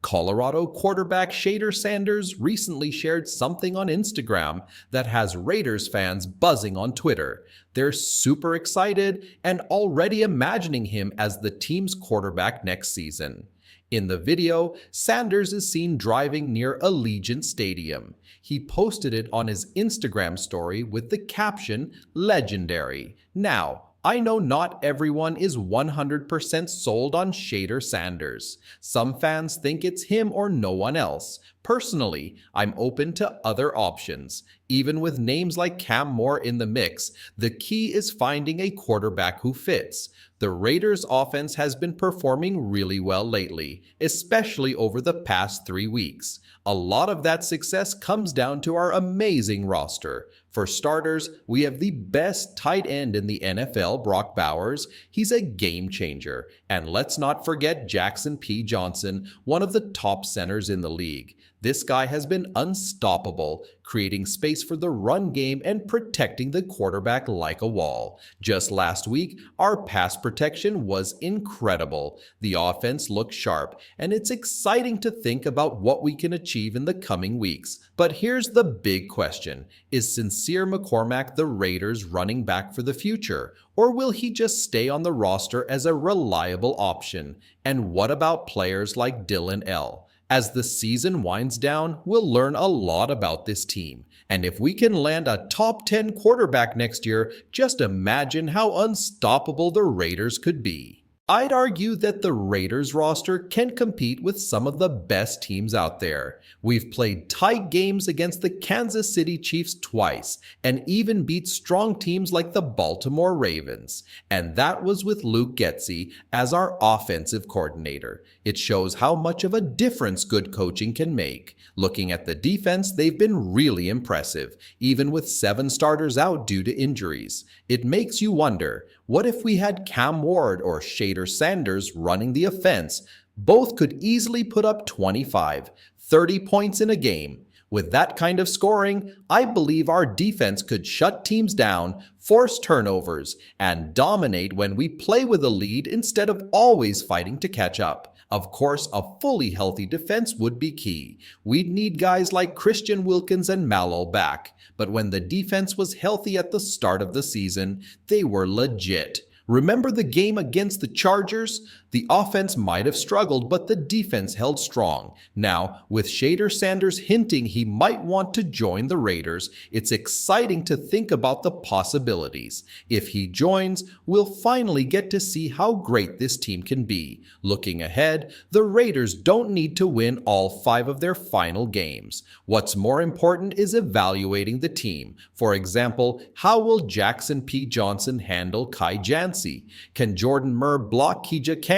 Colorado quarterback Shedeur Sanders recently shared something on Instagram that has Raiders fans buzzing on Twitter. They're super excited and already imagining him as the team's quarterback next season. In the video, Sanders is seen driving near Allegiant Stadium. He posted it on his Instagram story with the caption, "Legendary." Now, I know not everyone is 100% sold on Shedeur Sanders. Some fans think it's him or no one else. Personally, I'm open to other options. Even with names like Cam Moore in the mix, the key is finding a quarterback who fits. The Raiders' offense has been performing really well lately, especially over the past 3 weeks. A lot of that success comes down to our amazing roster. For starters, we have the best tight end in the NFL, Brock Bowers. He's a game changer. And let's not forget Jackson P. Johnson, one of the top centers in the league. This guy has been unstoppable, creating space for the run game and protecting the quarterback like a wall. Just last week, our pass protection was incredible. The offense looked sharp, and it's exciting to think about what we can achieve in the coming weeks. But here's the big question. Is Sincere McCormack the Raiders' running back for the future? Or will he just stay on the roster as a reliable option? And what about players like Dylan L.? As the season winds down, we'll learn a lot about this team. And if we can land a top 10 quarterback next year, just imagine how unstoppable the Raiders could be. I'd argue that the Raiders roster can compete with some of the best teams out there. We've played tight games against the Kansas City Chiefs twice, and even beat strong teams like the Baltimore Ravens. And that was with Luke Getsy as our offensive coordinator. It shows how much of a difference good coaching can make. Looking at the defense, they've been really impressive, even with 7 starters out due to injuries. It makes you wonder, what if we had Cam Ward or Shedeur Sanders running the offense? Both could easily put up 25, 30 points in a game. With that kind of scoring, I believe our defense could shut teams down, force turnovers, and dominate when we play with a lead instead of always fighting to catch up. Of course, a fully healthy defense would be key. We'd need guys like Christian Wilkins and Mallow back. But when the defense was healthy at the start of the season, they were legit. Remember the game against the Chargers? The offense might have struggled, but the defense held strong. Now, with Shedeur Sanders hinting he might want to join the Raiders, it's exciting to think about the possibilities. If he joins, we'll finally get to see how great this team can be. Looking ahead, the Raiders don't need to win all 5 of their final games. What's more important is evaluating the team. For example, how will Jackson P. Johnson handle Kai Jancy? Can Jordan Murr block Kija Canny?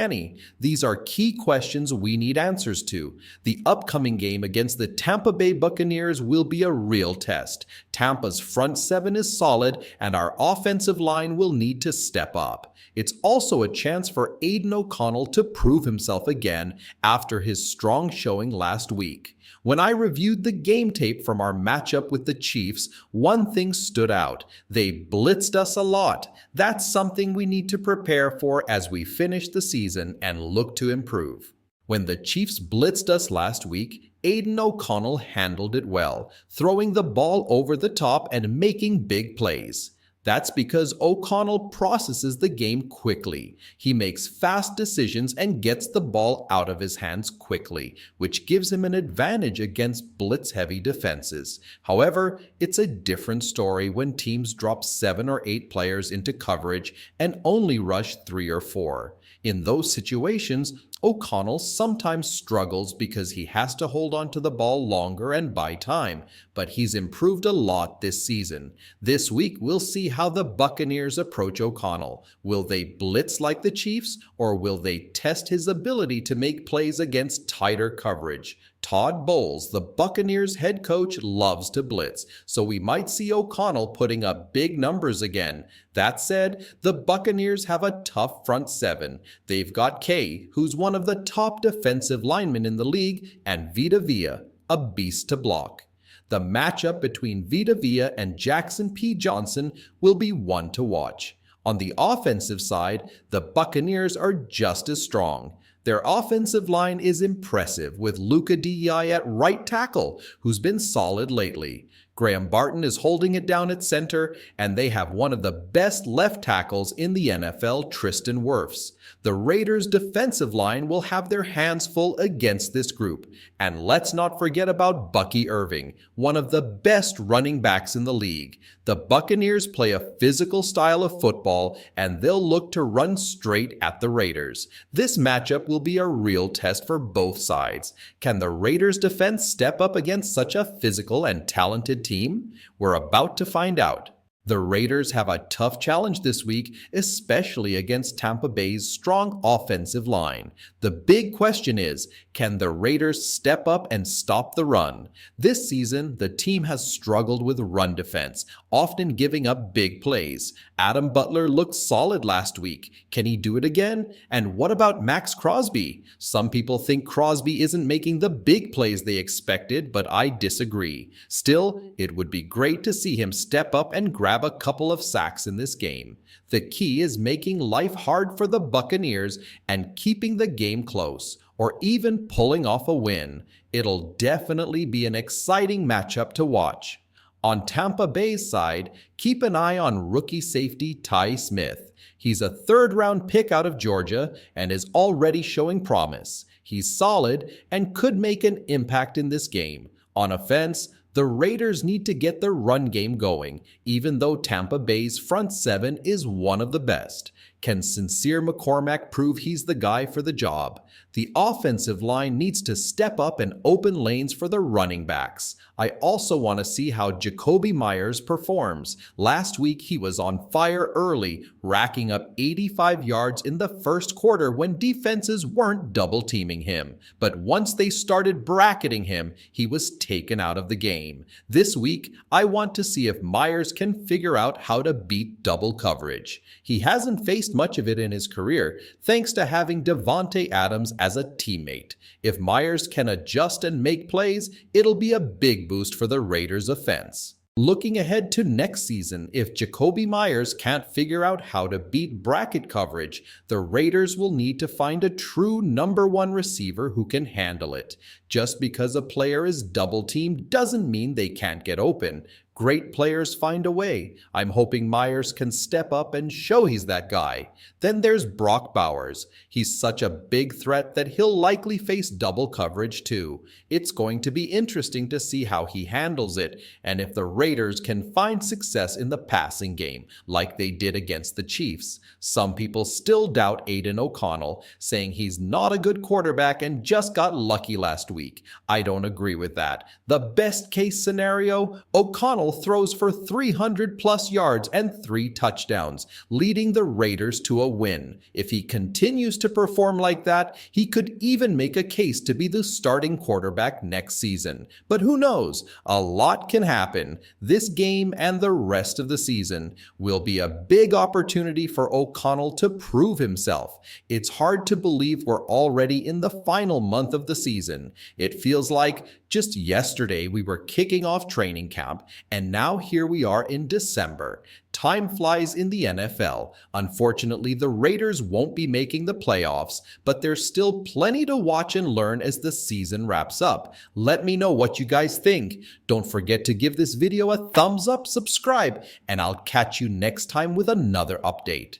These are key questions we need answers to. The upcoming game against the Tampa Bay Buccaneers will be a real test. Tampa's front 7 is solid, and our offensive line will need to step up. It's also a chance for Aidan O'Connell to prove himself again after his strong showing last week. When I reviewed the game tape from our matchup with the Chiefs, one thing stood out. They blitzed us a lot. That's something we need to prepare for as we finish the season and look to improve. When the Chiefs blitzed us last week, Aidan O'Connell handled it well, throwing the ball over the top and making big plays. That's because O'Connell processes the game quickly. He makes fast decisions and gets the ball out of his hands quickly, which gives him an advantage against blitz-heavy defenses. However, it's a different story when teams drop 7 or 8 players into coverage and only rush 3 or 4. In those situations, O'Connell sometimes struggles because he has to hold on to the ball longer and buy time, but he's improved a lot this season. This week, we'll see how the Buccaneers approach O'Connell. Will they blitz like the Chiefs, or will they test his ability to make plays against tighter coverage? Todd Bowles, the Buccaneers head coach, loves to blitz, so we might see O'Connell putting up big numbers again. That said, the Buccaneers have a tough front 7. They've got Kay, who's one of the top defensive linemen in the league, and Vita Vea, a beast to block. The matchup between Vita Vea and Jackson P. Johnson will be one to watch. On the offensive side, the Buccaneers are just as strong. Their offensive line is impressive with Luca Di at right tackle, who's been solid lately. Graham Barton is holding it down at center, and they have one of the best left tackles in the NFL, Tristan Wirfs. The Raiders' defensive line will have their hands full against this group. And let's not forget about Bucky Irving, one of the best running backs in the league. The Buccaneers play a physical style of football, and they'll look to run straight at the Raiders. This matchup will be a real test for both sides. Can the Raiders' defense step up against such a physical and talented team? We're about to find out. The Raiders have a tough challenge this week, especially against Tampa Bay's strong offensive line. The big question is, can the Raiders step up and stop the run? This season, the team has struggled with run defense, often giving up big plays. Adam Butler looked solid last week. Can he do it again? And what about Max Crosby? Some people think Crosby isn't making the big plays they expected, but I disagree. Still, it would be great to see him step up and grab a couple of sacks in this game. The key is making life hard for the Buccaneers and keeping the game close, or even pulling off a win. It'll definitely be an exciting matchup to watch. On Tampa Bay's side, keep an eye on rookie safety Ty Smith. He's a third-round pick out of Georgia and is already showing promise. He's solid and could make an impact in this game. On offense, the Raiders need to get the run game going, even though Tampa Bay's front seven is one of the best. Can Sincere McCormack prove he's the guy for the job? The offensive line needs to step up and open lanes for the running backs. I also want to see how Jakobi Meyers performs. Last week he was on fire early, racking up 85 yards in the first quarter when defenses weren't double-teaming him. But once they started bracketing him, he was taken out of the game. This week, I want to see if Meyers can figure out how to beat double coverage. He hasn't faced much of it in his career, thanks to having Devontae Adams as a teammate. If Meyers can adjust and make plays, it'll be a big boost for the Raiders' offense. Looking ahead to next season, if Jakobi Meyers can't figure out how to beat bracket coverage, the Raiders will need to find a true number one receiver who can handle it. Just because a player is double-teamed doesn't mean they can't get open. Great players find a way. I'm hoping Meyers can step up and show he's that guy. Then there's Brock Bowers. He's such a big threat that he'll likely face double coverage too. It's going to be interesting to see how he handles it and if the Raiders can find success in the passing game like they did against the Chiefs. Some people still doubt Aiden O'Connell, saying he's not a good quarterback and just got lucky last week. I don't agree with that. The best case scenario, O'Connell throws for 300 plus yards and 3 touchdowns, leading the Raiders to a win. If he continues to perform like that, he could even make a case to be the starting quarterback next season. But who knows? A lot can happen. This game and the rest of the season will be a big opportunity for O'Connell to prove himself. It's hard to believe we're already in the final month of the season. It feels like just yesterday we were kicking off training camp, and now here we are in December. Time flies in the NFL. Unfortunately, the Raiders won't be making the playoffs, but there's still plenty to watch and learn as the season wraps up. Let me know what you guys think. Don't forget to give this video a thumbs up, subscribe, and I'll catch you next time with another update.